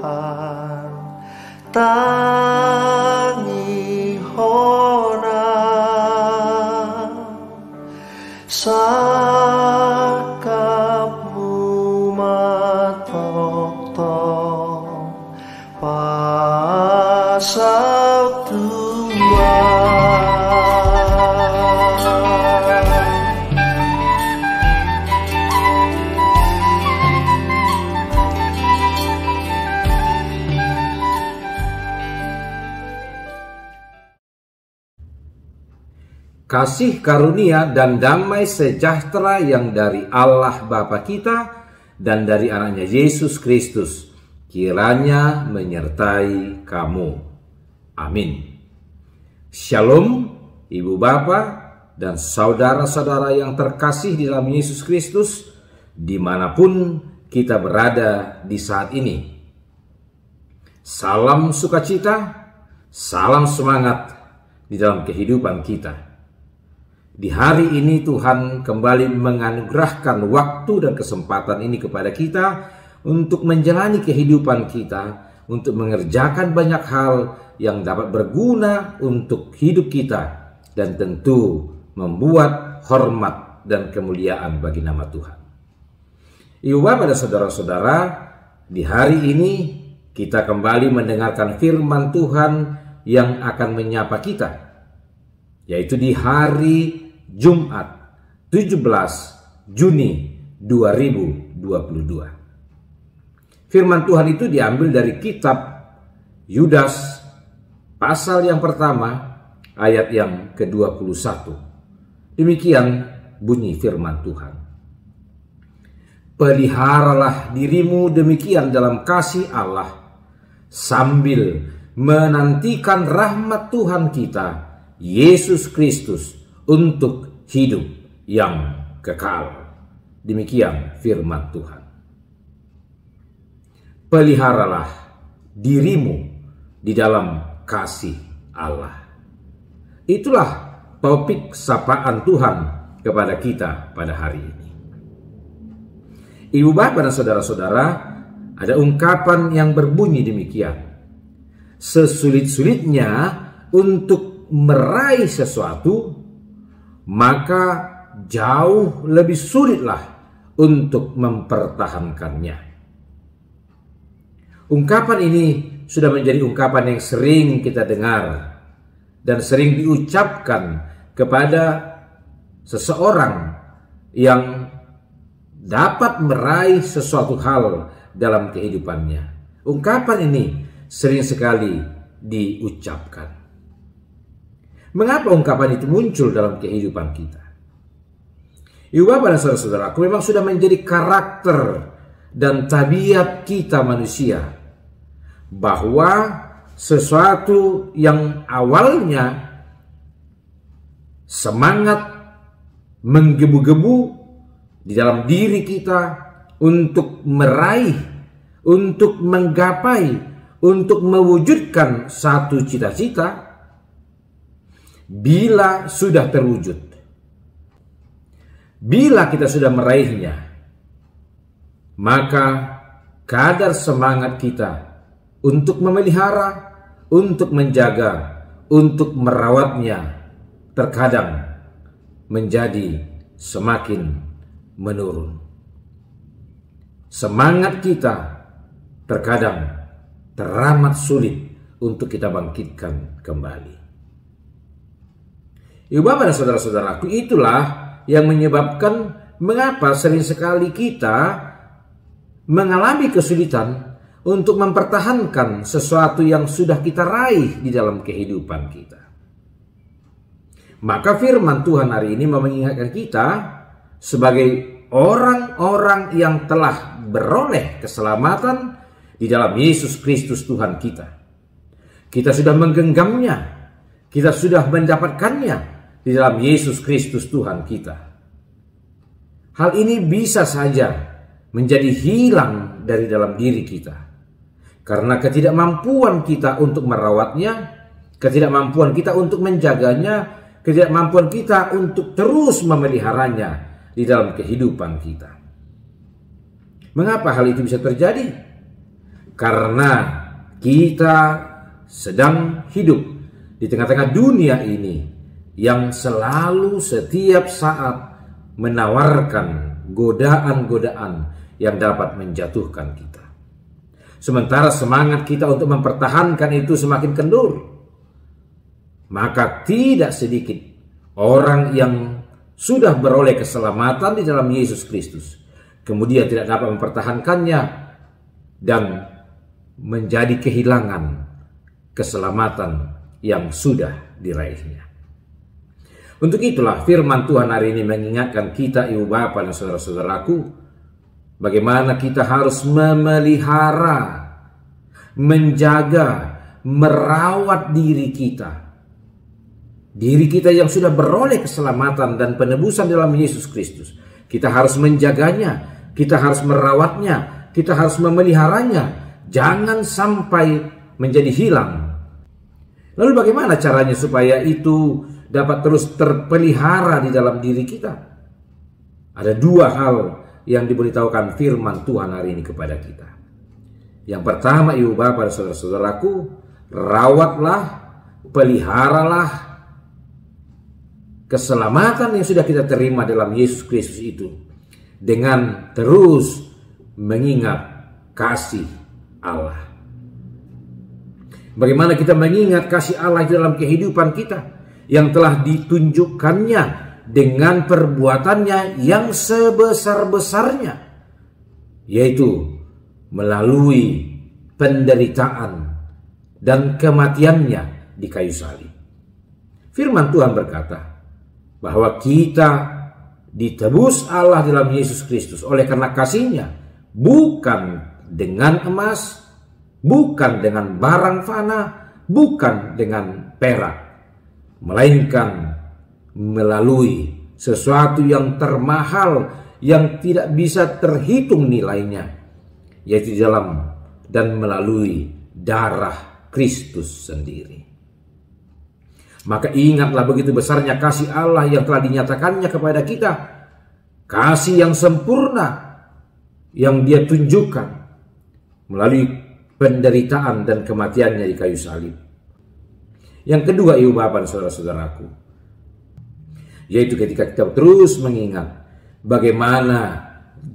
Tuhan tangi hona sakapmu matok-tok pasau Tuhan. Kasih karunia dan damai sejahtera yang dari Allah Bapa kita dan dari anaknya Yesus Kristus kiranya menyertai kamu. Amin. Shalom, Ibu Bapa dan saudara-saudara yang terkasih di dalam Yesus Kristus dimanapun kita berada di saat ini. Salam sukacita, salam semangat di dalam kehidupan kita. Di hari ini Tuhan kembali menganugerahkan waktu dan kesempatan ini kepada kita untuk menjalani kehidupan kita, untuk mengerjakan banyak hal yang dapat berguna untuk hidup kita dan tentu membuat hormat dan kemuliaan bagi nama Tuhan. Ibu Bapak dan saudara-saudara, di hari ini kita kembali mendengarkan firman Tuhan yang akan menyapa kita, yaitu di hari Jumat 17 Juni 2022. Firman Tuhan itu diambil dari kitab Yudas pasal yang pertama ayat yang ke-21. Demikian bunyi firman Tuhan. Peliharalah dirimu demikian dalam kasih Allah sambil menantikan rahmat Tuhan kita Yesus Kristus untuk hidup yang kekal. Demikian firman Tuhan. Peliharalah dirimu di dalam kasih Allah. Itulah topik sapaan Tuhan kepada kita pada hari ini. Ibu Bapak dan saudara-saudara, ada ungkapan yang berbunyi demikian. Sesulit-sulitnya untuk meraih sesuatu, maka jauh lebih sulitlah untuk mempertahankannya. Ungkapan ini sudah menjadi ungkapan yang sering kita dengar dan sering diucapkan kepada seseorang yang dapat meraih sesuatu hal dalam kehidupannya. Ungkapan ini sering sekali diucapkan. Mengapa ungkapan itu muncul dalam kehidupan kita? Ibu Bapak dan saudara-saudaraku, memang sudah menjadi karakter dan tabiat kita manusia, bahwa sesuatu yang awalnya semangat menggebu-gebu di dalam diri kita untuk meraih, untuk menggapai, untuk mewujudkan satu cita-cita, bila sudah terwujud, bila kita sudah meraihnya, maka kadar semangat kita untuk memelihara, untuk menjaga, untuk merawatnya terkadang menjadi semakin menurun. Semangat kita terkadang teramat sulit untuk kita bangkitkan kembali. Ibu Bapak dan saudara-saudaraku, itulah yang menyebabkan mengapa sering sekali kita mengalami kesulitan untuk mempertahankan sesuatu yang sudah kita raih di dalam kehidupan kita. Maka firman Tuhan hari ini mengingatkan kita sebagai orang-orang yang telah beroleh keselamatan di dalam Yesus Kristus Tuhan kita. Kita sudah menggenggamnya, kita sudah mendapatkannya di dalam Yesus Kristus Tuhan kita. Hal ini bisa saja menjadi hilang dari dalam diri kita karena ketidakmampuan kita untuk merawatnya, ketidakmampuan kita untuk menjaganya, ketidakmampuan kita untuk terus memeliharanya di dalam kehidupan kita. Mengapa hal itu bisa terjadi? Karena kita sedang hidup di tengah-tengah dunia ini yang selalu setiap saat menawarkan godaan-godaan yang dapat menjatuhkan kita. Sementara semangat kita untuk mempertahankan itu semakin kendur, maka tidak sedikit orang yang sudah beroleh keselamatan di dalam Yesus Kristus kemudian tidak dapat mempertahankannya dan menjadi kehilangan keselamatan yang sudah diraihnya. Untuk itulah firman Tuhan hari ini mengingatkan kita, ibu bapak dan saudara-saudaraku, bagaimana kita harus memelihara, menjaga, merawat diri kita. Diri kita yang sudah beroleh keselamatan dan penebusan dalam Yesus Kristus. Kita harus menjaganya, kita harus merawatnya, kita harus memeliharanya. Jangan sampai menjadi hilang. Lalu bagaimana caranya supaya itu dapat terus terpelihara di dalam diri kita? Ada dua hal yang diberitahukan firman Tuhan hari ini kepada kita. Yang pertama, ibu bapak dan saudara-saudaraku, rawatlah, peliharalah keselamatan yang sudah kita terima dalam Yesus Kristus itu dengan terus mengingat kasih Allah. Bagaimana kita mengingat kasih Allah dalam kehidupan kita yang telah ditunjukkannya dengan perbuatannya yang sebesar-besarnya, yaitu melalui penderitaan dan kematiannya di kayu salib. Firman Tuhan berkata bahwa kita ditebus Allah dalam Yesus Kristus oleh karena kasih-Nya, bukan dengan emas, bukan dengan barang fana, bukan dengan perak, melainkan melalui sesuatu yang termahal yang tidak bisa terhitung nilainya, yaitu dalam dan melalui darah Kristus sendiri. Maka ingatlah begitu besarnya kasih Allah yang telah dinyatakannya kepada kita, kasih yang sempurna yang Dia tunjukkan melalui penderitaan dan kematiannya di kayu salib. Yang kedua, ibu bapak dan saudara-saudaraku, yaitu ketika kita terus mengingat bagaimana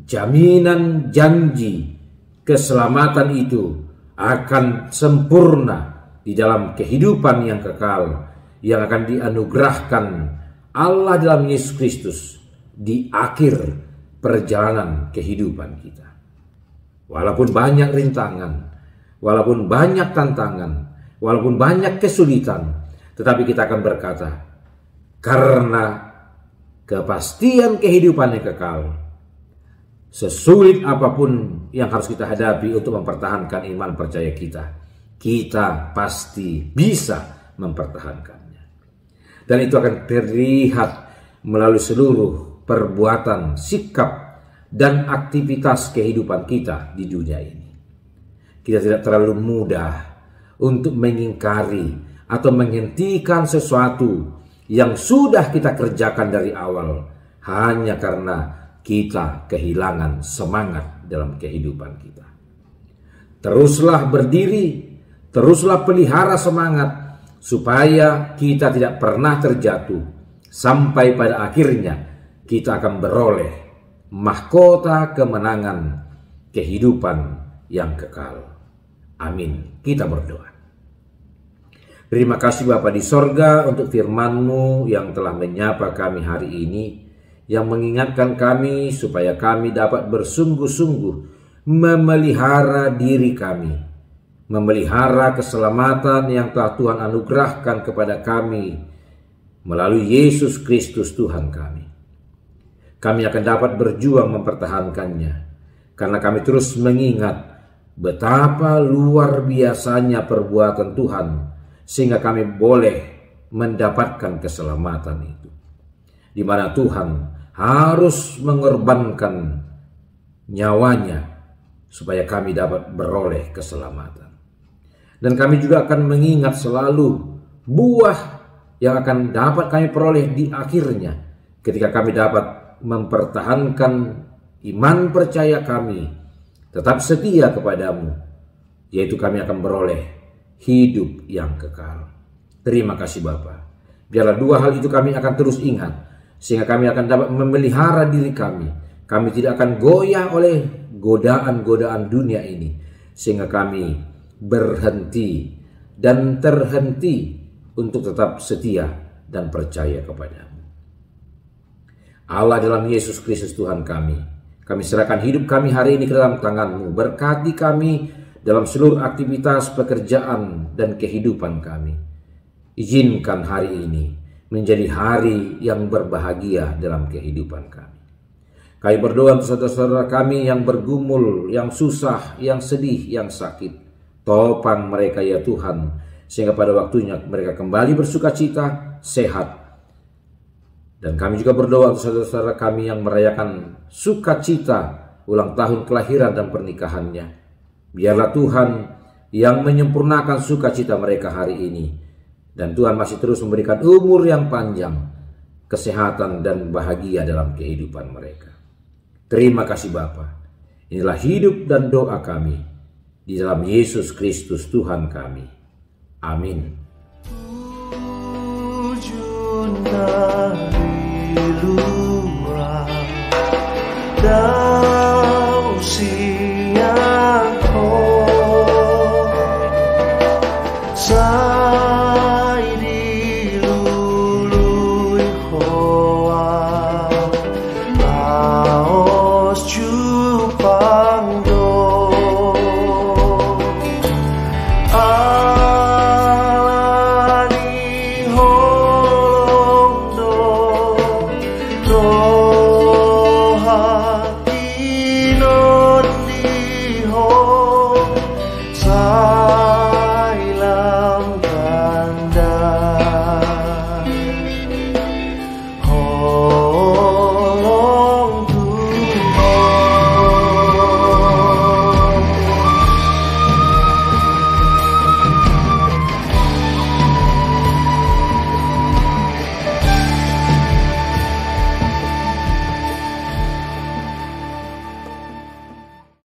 jaminan janji keselamatan itu akan sempurna di dalam kehidupan yang kekal yang akan dianugerahkan Allah dalam Yesus Kristus di akhir perjalanan kehidupan kita. Walaupun banyak rintangan, walaupun banyak tantangan, walaupun banyak kesulitan, tetapi kita akan berkata, karena kepastian kehidupan yang kekal, sesulit apapun yang harus kita hadapi untuk mempertahankan iman percaya kita, kita pasti bisa mempertahankannya. Dan itu akan terlihat melalui seluruh perbuatan, sikap, dan aktivitas kehidupan kita di dunia ini. Kita tidak terlalu mudah untuk mengingkari atau menghentikan sesuatu yang sudah kita kerjakan dari awal hanya karena kita kehilangan semangat dalam kehidupan kita. Teruslah berdiri, teruslah pelihara semangat supaya kita tidak pernah terjatuh sampai pada akhirnya kita akan beroleh mahkota kemenangan kehidupan yang kekal. Amin. Kita berdoa. Terima kasih Bapa di sorga untuk firman-Mu yang telah menyapa kami hari ini, yang mengingatkan kami supaya kami dapat bersungguh-sungguh memelihara diri kami, memelihara keselamatan yang telah Tuhan anugerahkan kepada kami melalui Yesus Kristus Tuhan kami. Kami akan dapat berjuang mempertahankannya karena kami terus mengingat betapa luar biasanya perbuatan Tuhan sehingga kami boleh mendapatkan keselamatan itu, di mana Tuhan harus mengorbankan nyawanya supaya kami dapat beroleh keselamatan. Dan kami juga akan mengingat selalu buah yang akan dapat kami peroleh di akhirnya ketika kami dapat mempertahankan iman percaya kami, tetap setia kepadamu, yaitu kami akan beroleh hidup yang kekal. Terima kasih Bapa. Biarlah dua hal itu kami akan terus ingat, sehingga kami akan dapat memelihara diri kami. Kami tidak akan goyah oleh godaan-godaan dunia ini, sehingga kami berhenti dan terhenti untuk tetap setia dan percaya kepadamu. Allah dalam Yesus Kristus Tuhan kami serahkan hidup kami hari ini ke dalam tangan-Mu. Berkati kami dalam seluruh aktivitas pekerjaan dan kehidupan kami. Izinkan hari ini menjadi hari yang berbahagia dalam kehidupan kami. Kami berdoa untuk saudara-saudara kami yang bergumul, yang susah, yang sedih, yang sakit. Topang mereka ya Tuhan, sehingga pada waktunya mereka kembali bersukacita, sehat. Dan kami juga berdoa untuk saudara-saudara kami yang merayakan sukacita ulang tahun kelahiran dan pernikahannya. Biarlah Tuhan yang menyempurnakan sukacita mereka hari ini. Dan Tuhan masih terus memberikan umur yang panjang, kesehatan dan bahagia dalam kehidupan mereka. Terima kasih Bapa. Inilah hidup dan doa kami di dalam Yesus Kristus Tuhan kami. Amin. Ujung dari luar